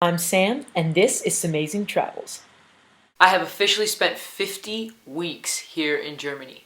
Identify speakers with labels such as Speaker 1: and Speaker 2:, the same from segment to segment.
Speaker 1: I'm Sam, and this is SamazingTravels.
Speaker 2: I have officially spent 50 weeks here in Germany.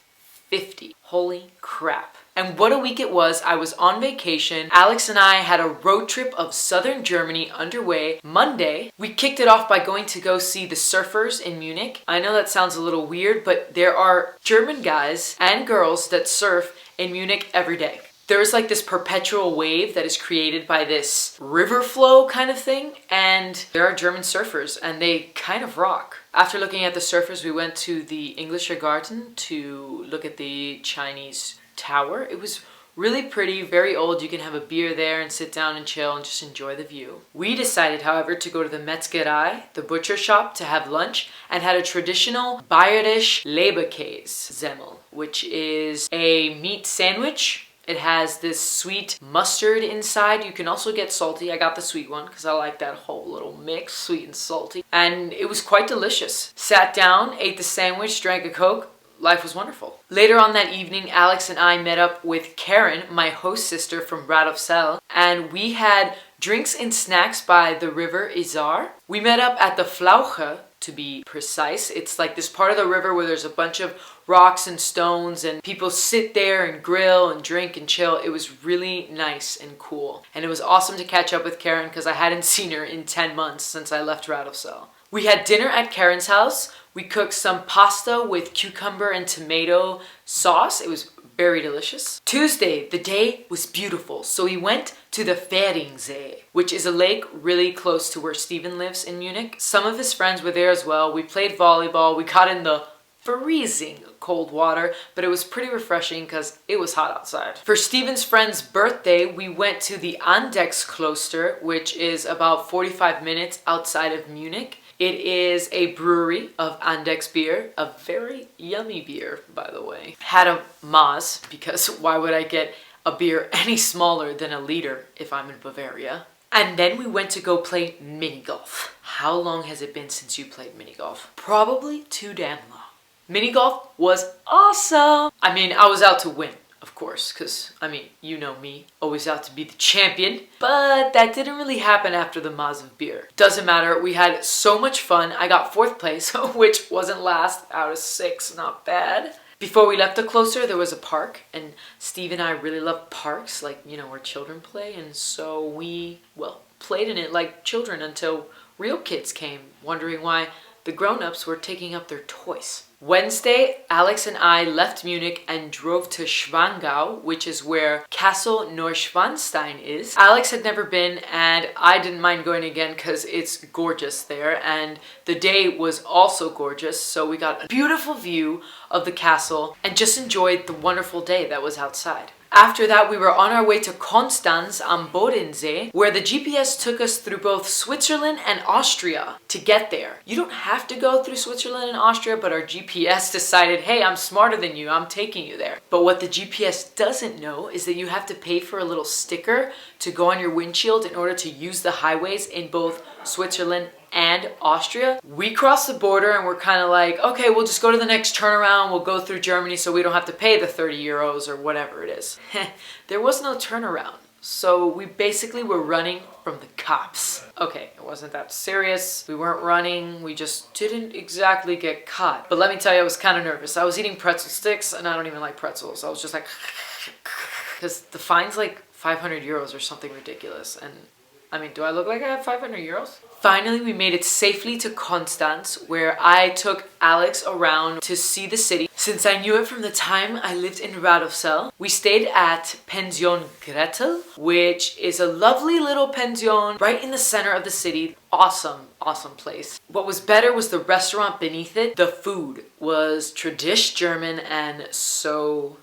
Speaker 2: 50. Holy crap. And what a week it was. I was on vacation. Alex and I had a road trip of southern Germany underway Monday. We kicked it off by going to go see the surfers in Munich. I know that sounds a little weird, but there are German guys and girls that surf in Munich every day. There's like this perpetual wave that is created by this river flow kind of thing, and there are German surfers and they kind of rock. After looking at the surfers, we went to the Englischer Garten to look at the Chinese tower. It was really pretty, very old. You can have a beer there and sit down and chill and just enjoy the view. We decided, however, to go to the Metzgerei, the butcher shop, to have lunch, and had a traditional Bayerisch Leberkäse-Semmel, which is a meat sandwich. It has this sweet mustard inside. You can also get salty. I got the sweet one because I like that whole little mix, sweet and salty. And it was quite delicious. Sat down, ate the sandwich, drank a Coke. Life was wonderful. Later on that evening, Alex and I met up with Karen, my host sister from Radolfzell, and we had drinks and snacks by the river Isar. We met up at the Flauche, to be precise. It's like this part of the river where there's a bunch of rocks and stones and people sit there and grill and drink and chill. It was really nice and cool. And it was awesome to catch up with Karen because I hadn't seen her in 10 months since I left Radolfzell. We had dinner at Karen's house. We cooked some pasta with cucumber and tomato sauce. It was very delicious. Tuesday, the day was beautiful, so we went to the Feringsee, which is a lake really close to where Steven lives in Munich. Some of his friends were there as well. We played volleyball. We got in the freezing cold water, but it was pretty refreshing because it was hot outside. For Steven's friend's birthday, we went to the Andechskloster, which is about 45 minutes outside of Munich. It is a brewery of Andechs beer, a very yummy beer, by the way. Had a Maß, because why would I get a beer any smaller than a liter if I'm in Bavaria? And then we went to go play mini golf. How long has it been since you played mini golf? Probably too damn long. Mini golf was awesome. I mean, I was out to win, of course, because, I mean, you know me, always out to be the champion. But that didn't really happen after the Maß of beer. Doesn't matter, we had so much fun. I got 4th place, which wasn't last out of 6, not bad. Before we left the cloister, there was a park, and Steve and I really love parks, like, you know, where children play, and so we, well, played in it like children until real kids came, wondering why the grown-ups were taking up their toys. Wednesday, Alex and I left Munich and drove to Schwangau, which is where Castle Neuschwanstein is. Alex had never been, and I didn't mind going again because it's gorgeous there, and the day was also gorgeous, so we got a beautiful view of the castle and just enjoyed the wonderful day that was outside. After that, we were on our way to Konstanz am Bodensee, where the GPS took us through both Switzerland and Austria to get there. You don't have to go through Switzerland and Austria, but our GPS decided, hey, I'm smarter than you, I'm taking you there. But what the GPS doesn't know is that you have to pay for a little sticker to go on your windshield in order to use the highways in both Switzerland and Austria. We crossed the border and we're kind of like, okay, we'll just go to the next turnaround. We'll go through Germany so we don't have to pay the 30 euros or whatever it is. There was no turnaround. So we basically were running from the cops. Okay, it wasn't that serious. We weren't running. We just didn't exactly get caught. But let me tell you, I was kind of nervous. I was eating pretzel sticks and I don't even like pretzels. I was just like, because the fine's like 500 euros or something ridiculous. And I mean, do I look like I have 500 euros? Finally, we made it safely to Konstanz, where I took Alex around to see the city. Since I knew it from the time I lived in Radolfzell, we stayed at Pension Gretel, which is a lovely little pension right in the center of the city. Awesome, awesome place. What was better was the restaurant beneath it. The food was tradish German and so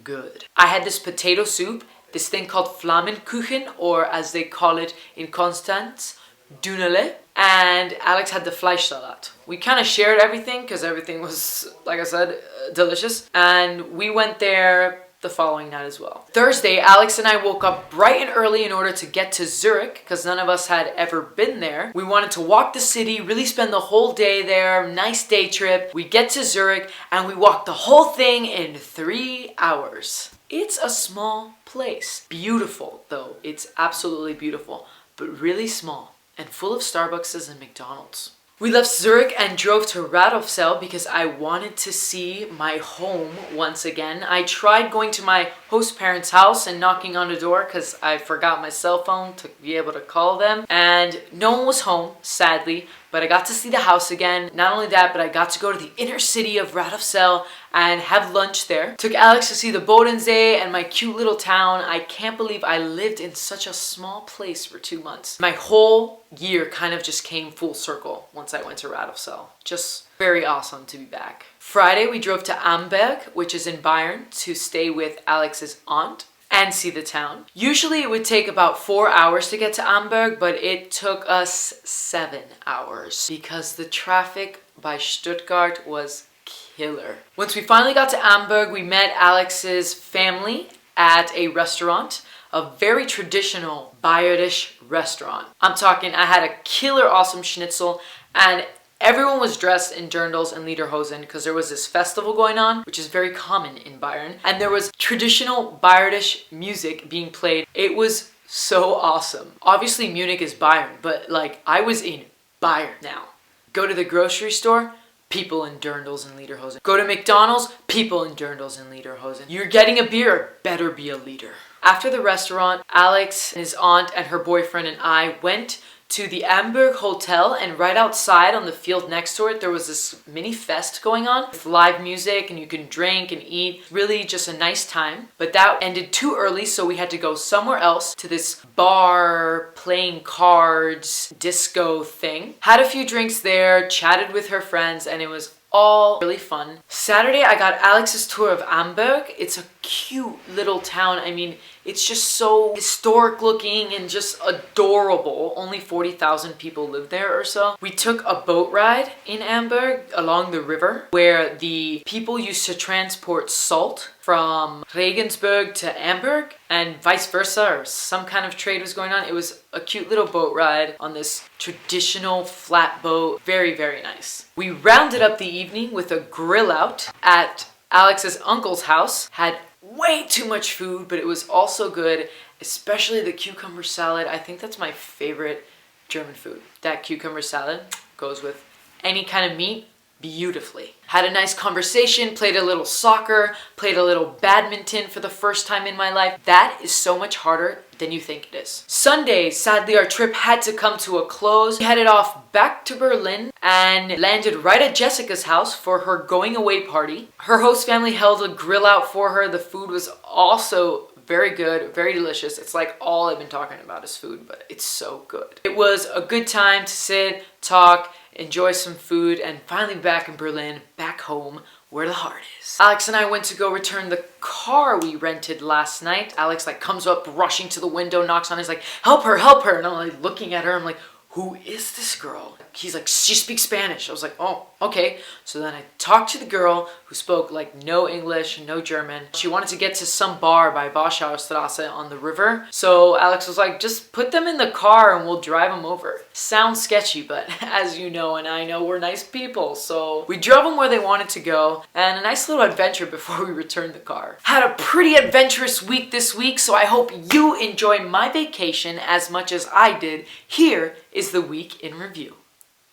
Speaker 2: good. I had this potato soup, this thing called Flammenkuchen, or as they call it in Konstanz, Dünele, and Alex had the Fleischsalat. We kind of shared everything because everything was, like I said, delicious, and we went there the following night as well. Thursday, Alex and I woke up bright and early in order to get to Zurich because none of us had ever been there. We wanted to walk the city, really spend the whole day there, nice day trip. We get to Zurich and we walk the whole thing in 3 hours. It's a small place. Beautiful though, it's absolutely beautiful, but really small and full of Starbucks and McDonald's. We left Zurich and drove to Radolfzell because I wanted to see my home once again. I tried going to my host parents' house and knocking on the door because I forgot my cell phone to be able to call them. And no one was home, sadly, but I got to see the house again. Not only that, but I got to go to the inner city of Radolfzell and have lunch there. Took Alex to see the Bodensee and my cute little town. I can't believe I lived in such a small place for 2 months. My whole year kind of just came full circle once I went to Radolfzell. Just very awesome to be back. Friday, we drove to Amberg, which is in Bayern, to stay with Alex's aunt and see the town. Usually it would take about 4 hours to get to Amberg, but it took us 7 hours because the traffic by Stuttgart was killer. Once we finally got to Amberg, we met Alex's family at a restaurant, a very traditional Bayerisch restaurant. I'm talking, I had a killer awesome schnitzel and everyone was dressed in dirndls and lederhosen because there was this festival going on, which is very common in Bayern. And there was traditional Bayerisch music being played. It was so awesome. Obviously Munich is Bayern, but like I was in Bayern now. Go to the grocery store, people in dirndls and lederhosen. Go to McDonald's, people in dirndls and lederhosen. You're getting a beer, better be a liter. After the restaurant, Alex, his aunt, and her boyfriend and I went to the Amberg Hotel, and right outside on the field next to it, there was this mini fest going on with live music and you can drink and eat. Really just a nice time. But that ended too early, so we had to go somewhere else to this bar, playing cards, disco thing. Had a few drinks there, chatted with her friends, and it was all really fun. Saturday, I got Alex's tour of Amberg. It's a cute little town. I mean, it's just so historic looking and just adorable. Only 40,000 people live there or so. We took a boat ride in Amberg along the river where the people used to transport salt from Regensburg to Amberg and vice versa, or some kind of trade was going on. It was a cute little boat ride on this traditional flat boat. Very, very nice. We rounded up the evening with a grill out at Alex's uncle's house. Had way too much food, but it was also good, especially the cucumber salad. I think that's my favorite German food. That cucumber salad goes with any kind of meat beautifully. Had a nice conversation, played a little soccer, played a little badminton for the first time in my life. That is so much harder than you think it is. Sunday, sadly, our trip had to come to a close. We headed off back to Berlin and landed right at Jessica's house for her going away party. Her host family held a grill out for her. The food was also very good, very delicious. It's like all I've been talking about is food, but it's so good. It was a good time to sit, talk, enjoy some food, and finally back in Berlin, back home where the heart is. Alex and I went to go return the car we rented last night. Alex like comes up rushing to the window, knocks on it, he's like, help her, and I'm like looking at her, I'm like, who is this girl? He's like, she speaks Spanish. I was like, oh, okay. So then I talked to the girl who spoke like no English, no German. She wanted to get to some bar by Warschaustrasse on the river. So Alex was like, just put them in the car and we'll drive them over. Sounds sketchy, but as you know and I know, we're nice people. So we drove them where they wanted to go, and a nice little adventure before we returned the car. Had a pretty adventurous week this week, so I hope you enjoy my vacation as much as I did. Here is the week in review.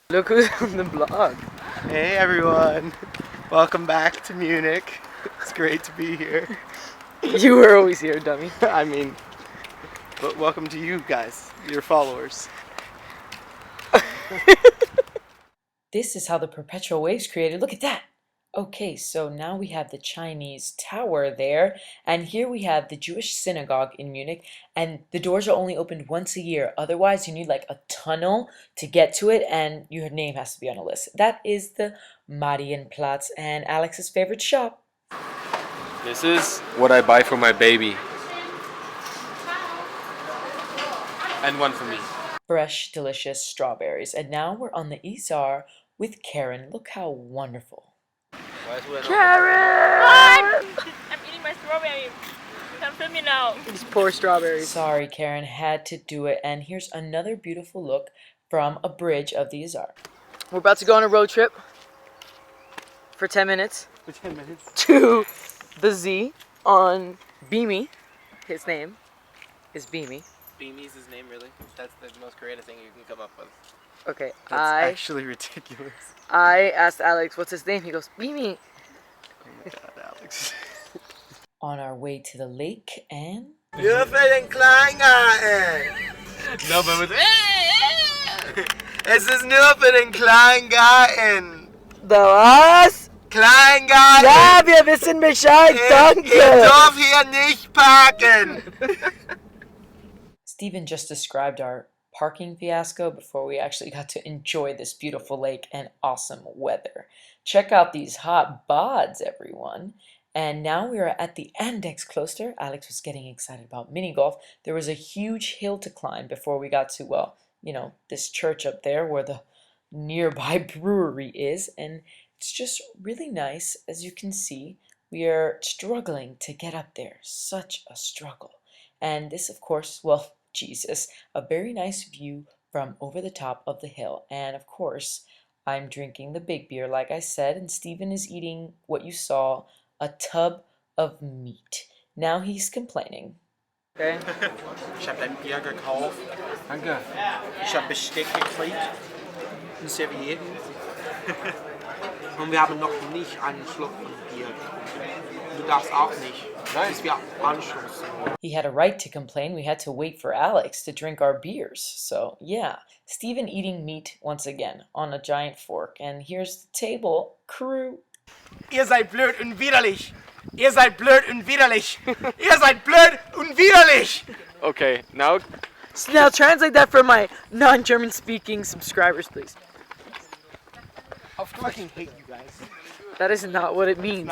Speaker 3: Look who's on the vlog.
Speaker 4: Hey everyone, welcome back to Munich. It's great to be here.
Speaker 3: You were always here, dummy.
Speaker 4: I mean, but welcome to you guys, your followers.
Speaker 1: This is how the perpetual wave's created. Look at that. Okay, so now we have the Chinese tower there, and here we have the Jewish synagogue in Munich, and the doors are only opened once a year. Otherwise, you need like a tunnel to get to it, and your name has to be on a list. That is the Marienplatz and Alex's favorite shop.
Speaker 5: This is what I buy for my baby. And one for me.
Speaker 1: Fresh, delicious strawberries. And now we're on the Isar with Karen. Look how wonderful.
Speaker 3: Karen!
Speaker 6: I'm eating my strawberry. You can film me now.
Speaker 3: These poor strawberries.
Speaker 1: Sorry, Karen, had to do it. And here's another beautiful look from a bridge of the Isar.
Speaker 3: We're about to go on a road trip for 10 minutes.
Speaker 4: For 10 minutes.
Speaker 3: To the Z on Beamy. His name is Beamy.
Speaker 5: Beamy is his name, really? That's the most creative thing you can come up with.
Speaker 3: Okay,
Speaker 4: That's actually ridiculous.
Speaker 3: I asked Alex, what's his name? He goes, Beamy.
Speaker 4: Oh my god, Alex.
Speaker 1: On our way to the lake, and
Speaker 4: Nur für den Kleingarten.
Speaker 5: No, but with
Speaker 4: Es ist nur für den Kleingarten.
Speaker 3: Was?
Speaker 4: Kleingarten.
Speaker 3: Ja, wir wissen Bescheid,
Speaker 4: Ihr
Speaker 3: danke.
Speaker 4: darf hier nicht parken.
Speaker 1: Stephen just described our parking fiasco before we actually got to enjoy this beautiful lake and awesome weather. Check out these hot bods, everyone. And now we are at the Andex Kloster. Alex was getting excited about mini golf. There was a huge hill to climb before we got to, well, you know, this church up there where the nearby brewery is. And it's just really nice. As you can see, we are struggling to get up there. Such a struggle. And this, of course, well, Jesus, a very nice view from over the top of the hill. And of course, I'm drinking the big beer, like I said, and Stephen is eating what you saw, a tub of meat. Now he's complaining.
Speaker 3: Okay.
Speaker 4: Ich habe ein Bier gekauft.
Speaker 5: Danke.
Speaker 4: Ich habe Besteck gekriegt. Und Servietten. Und wir haben noch nicht einen Schluck von Bier getrunken. Du darfst auch nicht. Bis wir anstoßen.
Speaker 1: He had a right to complain. We had to wait for Alex to drink our beers. So, yeah, Stephen eating meat once again on a giant fork. And here's the table crew.
Speaker 4: Ihr seid blöd und widerlich. Ihr seid blöd und widerlich. Ihr seid blöd und widerlich.
Speaker 5: Okay, now
Speaker 3: So now translate that for my non-German speaking subscribers, please.
Speaker 4: I fucking hate you guys.
Speaker 3: That is not what it means.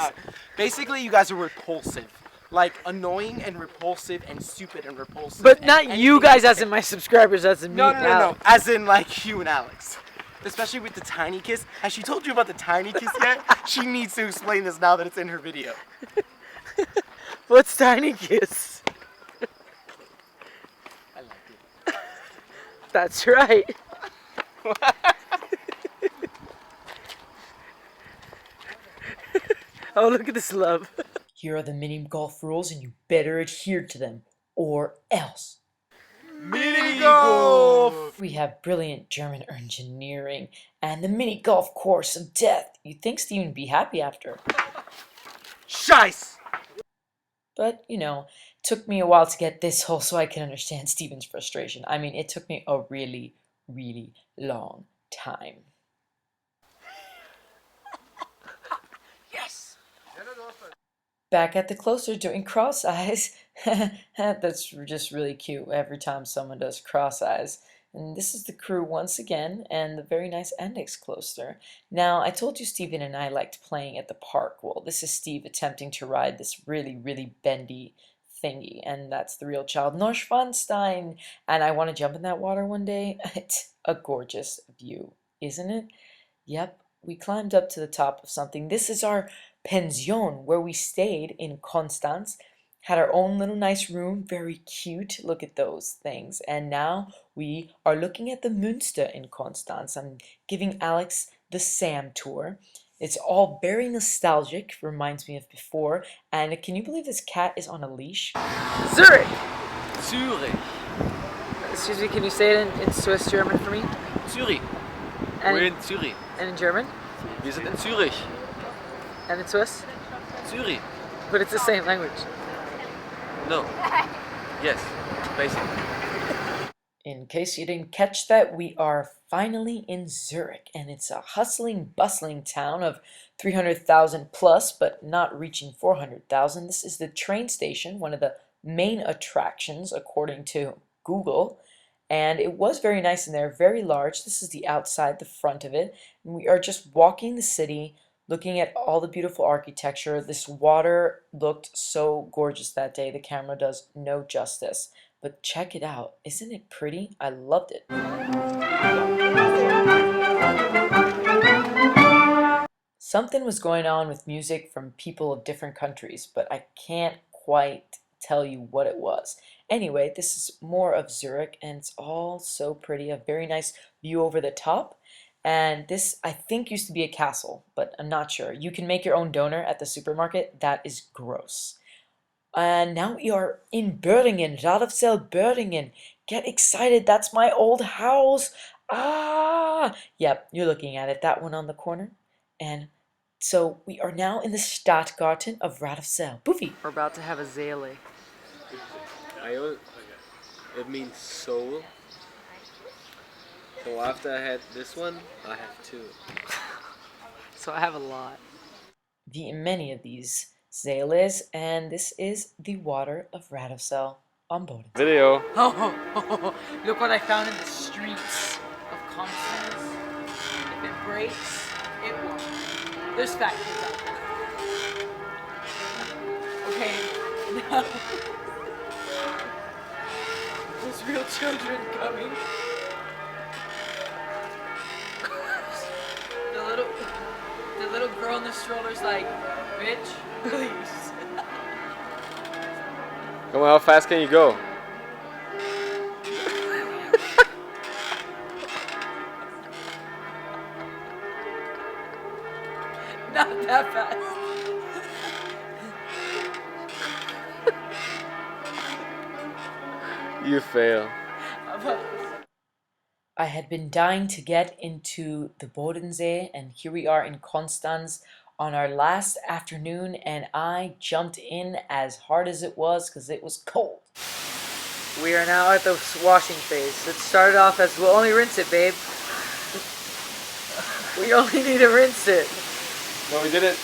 Speaker 4: Basically, you guys are repulsive. Like, annoying and repulsive and stupid and repulsive.
Speaker 3: But
Speaker 4: and
Speaker 3: not you
Speaker 4: anything
Speaker 3: guys
Speaker 4: you
Speaker 3: as
Speaker 4: say.
Speaker 3: in my subscribers, as in me.
Speaker 4: No, no, no, no.
Speaker 3: Alex.
Speaker 4: As in, like, you and Alex. Especially with the tiny kiss. Has she told you about the tiny kiss yet? She needs to explain this now that it's in her video.
Speaker 3: What's Tiny Kiss?
Speaker 4: I liked it.
Speaker 3: That's right. Oh, look at this love.
Speaker 1: Here are the mini golf rules, and you better adhere to them, or else.
Speaker 4: Mini golf!
Speaker 1: We have brilliant German engineering and the mini golf course of death. You'd think Stephen would be happy after.
Speaker 4: Scheiß!
Speaker 1: But, you know, took me a while to get this hole so I can understand Stephen's frustration. I mean, it took me a really, really long time.
Speaker 4: Yes!
Speaker 1: Back at the closer doing cross eyes. That's just really cute every time someone does cross eyes. And this is the crew once again, and the very nice Andex Kloster. Now, I told you Stephen and I liked playing at the park. Well, this is Steve attempting to ride this really, really bendy thingy, and that's the real child, Neuschwanstein. And I want to jump in that water one day. It's a gorgeous view, isn't it? Yep, we climbed up to the top of something. This is our pension, where we stayed in Konstanz. Had our own little nice room, very cute. Look at those things. And now we are looking at the Münster in Konstanz. I'm giving Alex the Sam tour. It's all very nostalgic, reminds me of before. And can you believe this cat is on a leash?
Speaker 3: Zurich.
Speaker 5: Zurich.
Speaker 3: Excuse me, can you say it in Swiss German for me?
Speaker 5: Zurich.
Speaker 3: And,
Speaker 5: We're in Zurich.
Speaker 3: and in German?
Speaker 5: Wir sind in Zurich.
Speaker 3: And in Swiss?
Speaker 5: Zurich.
Speaker 3: But it's the same language.
Speaker 5: No. Yes, basically.
Speaker 1: In case you didn't catch that, we are finally in Zurich, and it's a hustling, bustling town of 300,000 plus, but not reaching 400,000. This is the train station, one of the main attractions according to Google, and it was very nice in there, very large. This is the outside, the front of it, and we are just walking the city, looking at all the beautiful architecture. This water looked so gorgeous that day. The camera does no justice. But check it out. Isn't it pretty? I loved it. Something was going on with music from people of different countries, but I can't quite tell you what it was. Anyway, this is more of Zurich, and it's all so pretty. A very nice view over the top. And this, I think, used to be a castle, but I'm not sure. You can make your own donor at the supermarket. That is gross. And now we are in Bördingen, Radolfzell, Bördingen. Get excited. That's my old house. Ah, yep, you're looking at it. That one on the corner. And so we are now in the Stadtgarten of Radolfzell. Boofy.
Speaker 3: We're about to have a Zale.
Speaker 5: It means soul. So after I had this one, I have two.
Speaker 3: So I have a lot.
Speaker 1: Many of these Zales, and this is the water of Radolfzell on board.
Speaker 5: Video.
Speaker 3: Oh, look what I found in the streets of Constance. If it breaks, it won't. There's fat kids out there. Okay, now there's real children coming. The little girl in the stroller's like, bitch, please.
Speaker 5: Come on, how fast can you go?
Speaker 3: Not that fast.
Speaker 5: You fail.
Speaker 1: I had been dying to get into the Bodensee, and here we are in Konstanz on our last afternoon, and I jumped in as hard as it was because it was cold.
Speaker 3: We are now at the washing phase. It started off as, we'll only rinse it, babe. We only need to rinse it.
Speaker 5: No, we didn't.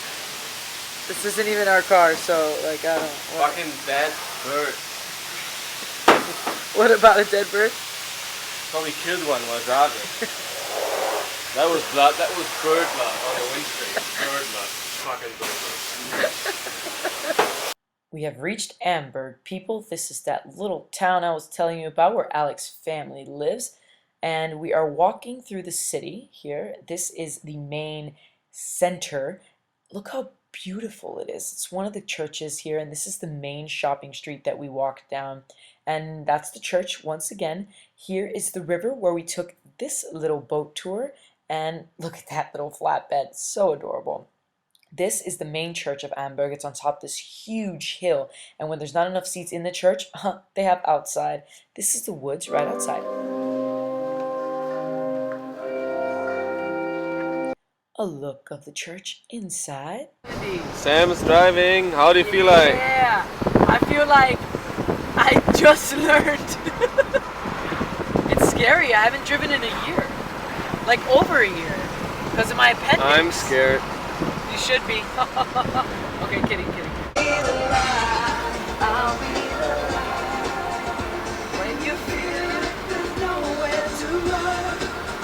Speaker 3: This isn't even our car, so, like, I don't know.
Speaker 5: Fucking dead bird.
Speaker 3: What about a dead bird?
Speaker 5: Probably killed one while driving. That was blood. That was bird blood on the windscreen. Bird blood. Fucking bird blood.
Speaker 1: We have reached Amberg, people. This is that little town I was telling you about where Alex's family lives. And we are walking through the city here. This is the main center. Look how beautiful it is. It's one of the churches here, and this is the main shopping street that we walked down. And that's the church once again. Here is the river where we took this little boat tour. And look at that little flatbed. So adorable. This is the main church of Amberg. It's on top of this huge hill. And when there's not enough seats in the church, they have outside. This is the woods right outside. A look of the church inside.
Speaker 5: Sam's driving. How do you feel like?
Speaker 3: Yeah, I feel like I just learned. It's scary. I haven't driven in a year. Like over a year. Because of my appendix.
Speaker 5: I'm scared.
Speaker 3: You should be. Okay, kidding. When you feel there's nowhere to run,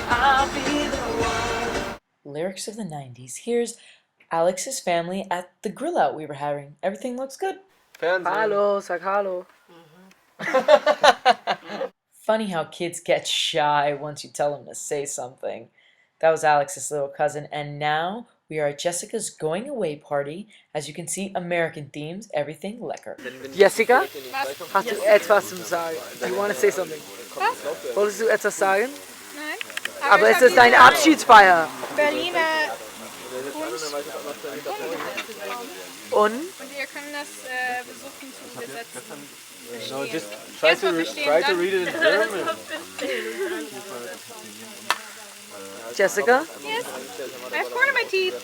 Speaker 3: I'll be the one.
Speaker 1: Lyrics of the 90s. Here's Alex's family at the grill out we were having. Everything looks good.
Speaker 3: Hallo, sag hallo.
Speaker 1: Funny how kids get shy once you tell them to say something. That was Alex's little cousin, and now we are at Jessica's going away party. As you can see, American themes, everything lecker.
Speaker 3: Jessica, hast du etwas zum Sagen? You want to say something?
Speaker 6: Was?
Speaker 3: Wolltest du etwas sagen?
Speaker 6: Nein.
Speaker 3: Aber es ist deine Abschiedsfeier.
Speaker 6: Berliner
Speaker 3: Und?
Speaker 6: Und ihr könnt das versuchen zu übersetzen.
Speaker 5: No, just
Speaker 6: try to
Speaker 5: read it in German.
Speaker 3: Jessica?
Speaker 6: Yes. I have corn in my teeth.